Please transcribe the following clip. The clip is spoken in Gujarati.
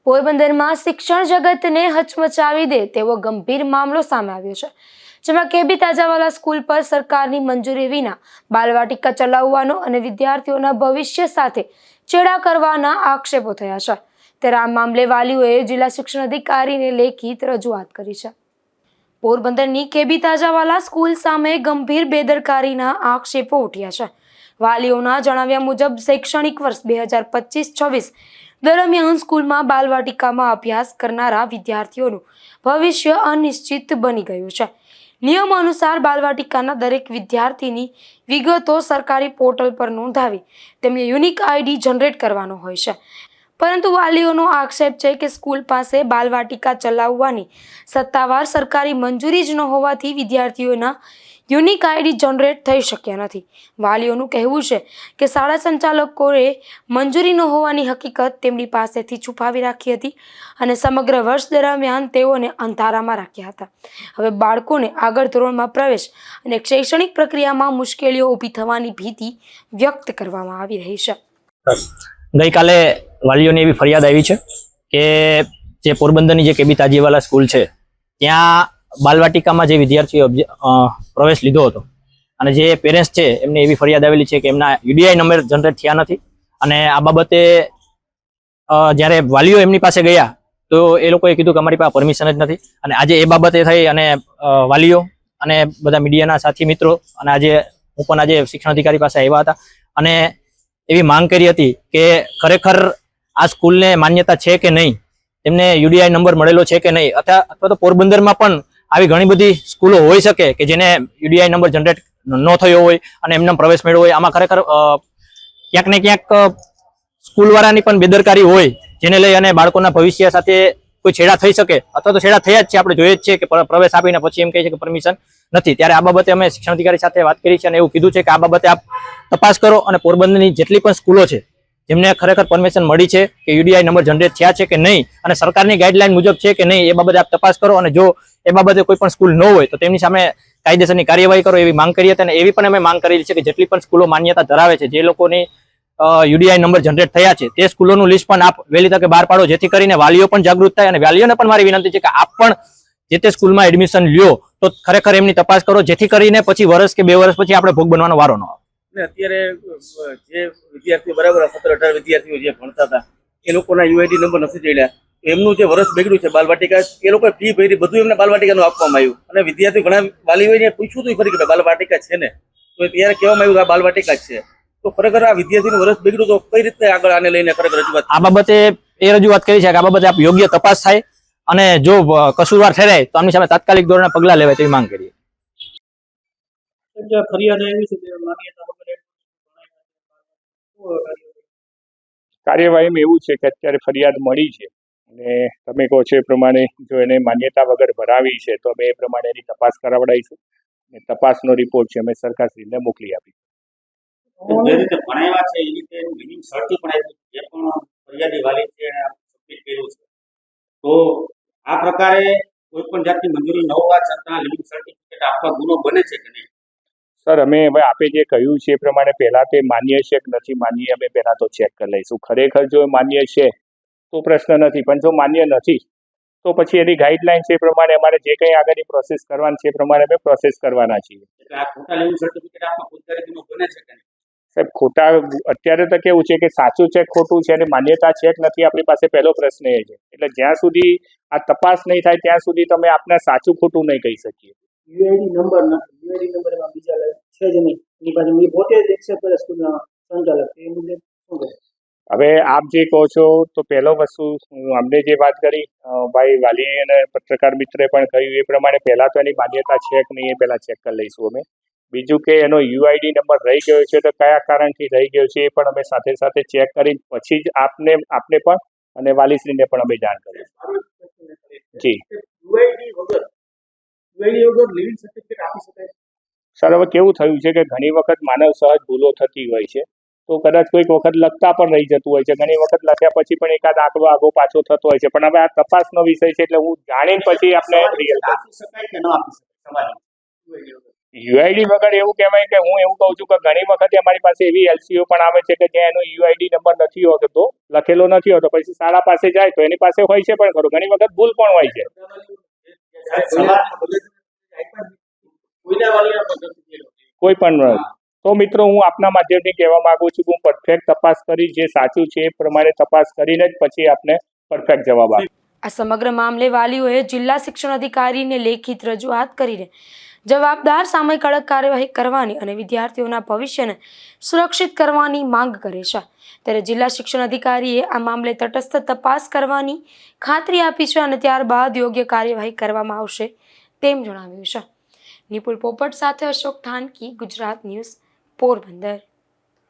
પોરબંદરમાં શિક્ષણ જગતને હચમચાવી દે તેવો ગંભીર મામલો સામે આવ્યો છે, જેમાં કેબી તાજાવાલા સ્કૂલ પર સરકારની મંજૂરી વિના બાલવાટિકા ચલાવવાનો અને વિદ્યાર્થીઓના ભવિષ્ય સાથે ચેડા કરવાના આક્ષેપો થયા છે। ત્યારે આ મામલે વાલીઓએ જિલ્લા શિક્ષણ અધિકારીને લેખિત રજૂઆત કરી છે। પોરબંદરની કેબી તાજાવાલા સ્કૂલ સામે ગંભીર બેદરકારીના આક્ષેપો ઉઠ્યા છે। વાલીઓના જણાવ્યા મુજબ શૈક્ષણિક વર્ષ 2025-26 દરમિયાન સ્કૂલમાં બાલવાટિકામાં અભ્યાસ કરનારા વિદ્યાર્થીઓનું ભવિષ્ય અનિશ્ચિત બની ગયું છે। નિયમ અનુસાર બાલવાટિકાના દરેક વિદ્યાર્થીની વિગતો સરકારી પોર્ટલ પર નોંધાવી તેમને યુનિક આઈડી જનરેટ કરવાનો હોય છે, પરંતુ વાલીઓનો આક્ષેપ છે કે સ્કૂલ પાસે બાલવાટિકા ચલાવવાની સત્તાવાર સરકારી મંજૂરી જ ન હોવાથી વિદ્યાર્થીઓના યુનિક આઈડી જનરેટ થઈ શક્યા નથી। વાલીઓનું કહેવું છે કે શાળા સંચાલકોએ મંજૂરી ન હોવાની હકીકત તેમની પાસેથી છુપાવી રાખી હતી અને સમગ્ર વર્ષ દરમિયાન તેઓને અંધારામાં રાખ્યા હતા। હવે બાળકોને આગળ ધોરણમાં પ્રવેશ અને શૈક્ષણિક પ્રક્રિયામાં મુશ્કેલીઓ ઊભી થવાની ભીતિ વ્યક્ત કરવામાં આવી રહી છે। ગઈકાલે વાલીઓની એવી ફરિયાદ આવી છે કે જે પોરબંદરની જે કેબી તાજીવાલા સ્કૂલ છે ત્યાં બાલવાટિકામાં જે વિદ્યાર્થીઓ પ્રવેશ લીધો હતો અને જે પેરેન્ટ્સ છે એમને એવી ફરિયાદ આવેલી છે કે એમના યુડીઆઈ નંબર જનરેટ થયા નથી અને આ બાબતે જ્યારે વાલીઓ એમની પાસે ગયા તો એ લોકોએ કીધું કે અમારી પાસે પરમિશન જ નથી અને આજે એ બાબતે થઈ અને વાલીઓ અને બધા મીડિયાના સાથી મિત્રો અને આજે હું પણ આજે શિક્ષણ અધિકારી પાસે આવ્યા હતા અને એવી માંગ કરી હતી કે ખરેખર આ સ્કૂલને માન્યતા છે કે નહીં, તેમને યુડીઆઈ નંબર મળેલો છે કે નહીં, અથવા તો પોરબંદરમાં પણ આવી ઘણી બધી સ્કૂલો હોઈ શકે કે જેને યુડીઆઈ નંબર જનરેટ ન થયો હોય અને એમને પ્રવેશ મેળવ્યો હોય। આમાં ખરેખર ક્યાંક ને ક્યાંક સ્કૂલવાળાની પણ બેદરકારી હોય, જેને લઈ અને બાળકોના ભવિષ્ય સાથે કોઈ છેડા થઈ શકે અથવા તો છેડા થયા જ છે। આપણે જોઈએ જ છે કે પ્રવેશ આપીને પછી એમ કહે છે કે પરમિશન નથી। ત્યારે આ બાબતે અમે શિક્ષણ અધિકારી સાથે વાત કરી છે અને એવું કીધું છે કે આ બાબતે આપ તપાસ કરો અને પોરબંદરની જેટલી પણ સ્કૂલો છે જેમને ખરેખર પરમિશન મળી છે કે યુડીઆઈ નંબર જનરેટ થયા છે કે નહીં અને સરકારની ગાઈડલાઈન મુજબ છે કે નહીં, એ બાબતે આપ તપાસ કરો અને જો એ બાબતે કોઈ પણ સ્કૂલ ન હોય તો તેમની સામે કાયદેસરની કાર્યવાહી કરો એવી માંગ કરી હતી। અને એવી પણ અમે માંગ કરેલી છે કે જેટલી પણ સ્કૂલો માન્યતા ધરાવે છે, જે લોકોની યુડીઆઈ નંબર જનરેટ થયા છે તે સ્કૂલોનું લિસ્ટ પણ આપ વહેલી તકે બહાર પાડો, જેથી કરીને વાલીઓ પણ જાગૃત થાય અને વાલીઓને પણ મારી વિનંતી છે કે આપ પણ જે તે સ્કૂલમાં એડમિશન લ્યો તો ખરેખર એમની તપાસ કરો, જેથી કરીને પછી વર્ષ કે 2 વર્ષ પછી આપણે ભોગ બનવાનો વારો ન આવે। અત્યારે જે વિદ્યાર્થીઓ બરાબર 17-18 વિદ્યાર્થીઓ જે ભણતા હતા એ લોકોના યુઆઈડી નંબર નથી ચડ્યા, એમનું જે વર્ષ બગડ્યું છે બાલવાટિકા, એ લોકોએ ફી ભરી બધું એમને બાલવાટિકાનું આપવામાં આવ્યું અને વિદ્યાર્થીઓ ઘણા વાલીઓએ પૂછ્યું હતું ખરી કે બાલવાટિકા છે ને, તો ત્યારે કહેવામાં આવ્યું કે આ બાલવાટિકા જ છે। તો ખરેખર આ વિદ્યાર્થીનું વર્ષ બગડ્યું તો કઈ રીતે આગળ આને લઈને ખરેખર રજૂઆત? આ બાબતે એ રજૂઆત કરી છે કે આ બાબતે આપ યોગ્ય તપાસ થાય અને જો કસૂરવાર ઠેરાય તો આમની સામે તાત્કાલિક ધોરણે પગલાં લેવાય તેવી માંગ કરીએ। ફરિયાદ આવી છે કે માન્યતા વગર કાર્યવાહીમાં એવું છે કે અત્યારે ફરિયાદ મળી છે અને તમે કહો છો એ પ્રમાણે જો એને માન્યતા વગર ભરાવી છે તો અમે એ પ્રમાણે એની તપાસ કરાવડાવીશું અને તપાસનો રિપોર્ટ છે અમે સરકારશ્રીને મોકલી આપીશું। જે રીતે ભણાવ્યા છે એ રીતે લિવિંગ સર્ટિ પણ આપ્યું, જે પણ ફરિયાદી વાલી છે એને સબમિટ કર્યું છે, તો આ પ્રકારે કોઈ પણ જાતની મંજૂરી ન હોવા છતાં લિવિંગ સર્ટિફિકેટ આપવા ગુનો બને છે કે નહીં? સર અમે હવે આપે જે કહ્યું છે એ પ્રમાણે પહેલાં તે માન્ય છે કે નથી માન્ય અમે પહેલાં તો ચેક કરી લઈશું। ખરેખર જો માન્ય છે તો પ્રશ્ન નથી, પણ જો માન્ય નથી તો પછી એની ગાઈડલાઈન છે એ પ્રમાણે અમારે જે કંઈ આગળની પ્રોસેસ કરવાની છે એ પ્રમાણે અમે પ્રોસેસ કરવાના છીએ। આ ખોટા લિવિંગ સર્ટિફિકેટ આપવા ફોજદારી ગુનો બને છે કે નહીં? સાહેબ ખોટા અત્યારે તો કેવું છે કે સાચું છે ખોટું છે અને માન્યતા છે કે નથી આપણી પાસે પહેલો પ્રશ્ન એ છે, એટલે જ્યાં સુધી આ તપાસ નહીં થાય ત્યાં સુધી તમે આપને સાચું ખોટું નહીં કહી શકીએ। યુઆઈડી નંબર નથી, યુઆઈડી નંબર એમાં બીજા છે જ નહીં, એની પાસે મેં પોતે જ એક્સેપ્ટ કરે સ્કૂલના સંચાલક, એ મુજબ શું કરે? હવે આપ જે કહો છો તો પહેલો વસ્તુ અમને જે વાત કરી ભાઈ વાલી અને પત્રકાર મિત્રે પણ કહ્યું એ પ્રમાણે પહેલાં તો એની માન્યતા છે કે નહીં એ પહેલાં ચેક કરી લઈશું અમે। બીજું કે એનો યુઆઈડી નંબર રહી ગયો છે તો કયા કારણથી રહી ગયો છે એ પણ અમે સાથે સાથે ચેક કરી પછી જ આપને પણ અને વાલીશ્રીને પણ અમે જાણ કરીશું। જી યુઆઈડી વગર લિવિંગ સર્ટિફિકેટ આપી શકાય? સર હવે કેવું થયું છે કે ઘણી વખત માનવ સહજ ભૂલો થતી હોય છે, તો કદાચ કોઈક વખત લખતા પણ રહી જતું હોય છે, ઘણી વખત લખ્યા પછી પણ એકાદ આંકડો આગો પાછો થતો હોય છે, પણ હવે આ તપાસનો વિષય છે એટલે હું જાણીને પછી આપણે રિયલ આપી શકાય કે ન આપી શકાય? યુઆઈડી વગર એવું કહેવાય કે હું એવું કહું છું કે ઘણી વખતે અમારી પાસે એવી એલસીઓ પણ આવે છે કે જ્યાં એનો યુઆઈડી નંબર નથી હોતો, લખેલો નથી હોતો, પછી શાળા પાસે જાય તો એની પાસે હોય છે પણ ખરું, ઘણી વખત ભૂલ પણ હોય છે. કોઈ પણ તો મિત્રો હું આપના માધ્યમથી કહેવા માંગુ છું કે હું પરફેક્ટ તપાસ કરી જે સાચું છે એ પ્રમાણે તપાસ કરીને જ પછી આપને પરફેક્ટ જવાબ આપીશ. આ સમગ્ર મામલે વાલીઓએ જિલ્લા શિક્ષણ અધિકારીને લેખિત રજૂઆત કરીને જવાબદાર સામે કડક કાર્યવાહી કરવાની અને વિદ્યાર્થીઓના ભવિષ્યને સુરક્ષિત કરવાની માંગ કરે છે. ત્યારે જિલ્લા શિક્ષણ અધિકારીએ આ મામલે તટસ્થ તપાસ કરવાની ખાતરી આપી છે અને ત્યારબાદ યોગ્ય કાર્યવાહી કરવામાં આવશે તેમ જણાવ્યું છે. નિપુલ પોપટ સાથે અશોક થાનકી, ગુજરાત ન્યૂઝ, પોરબંદર.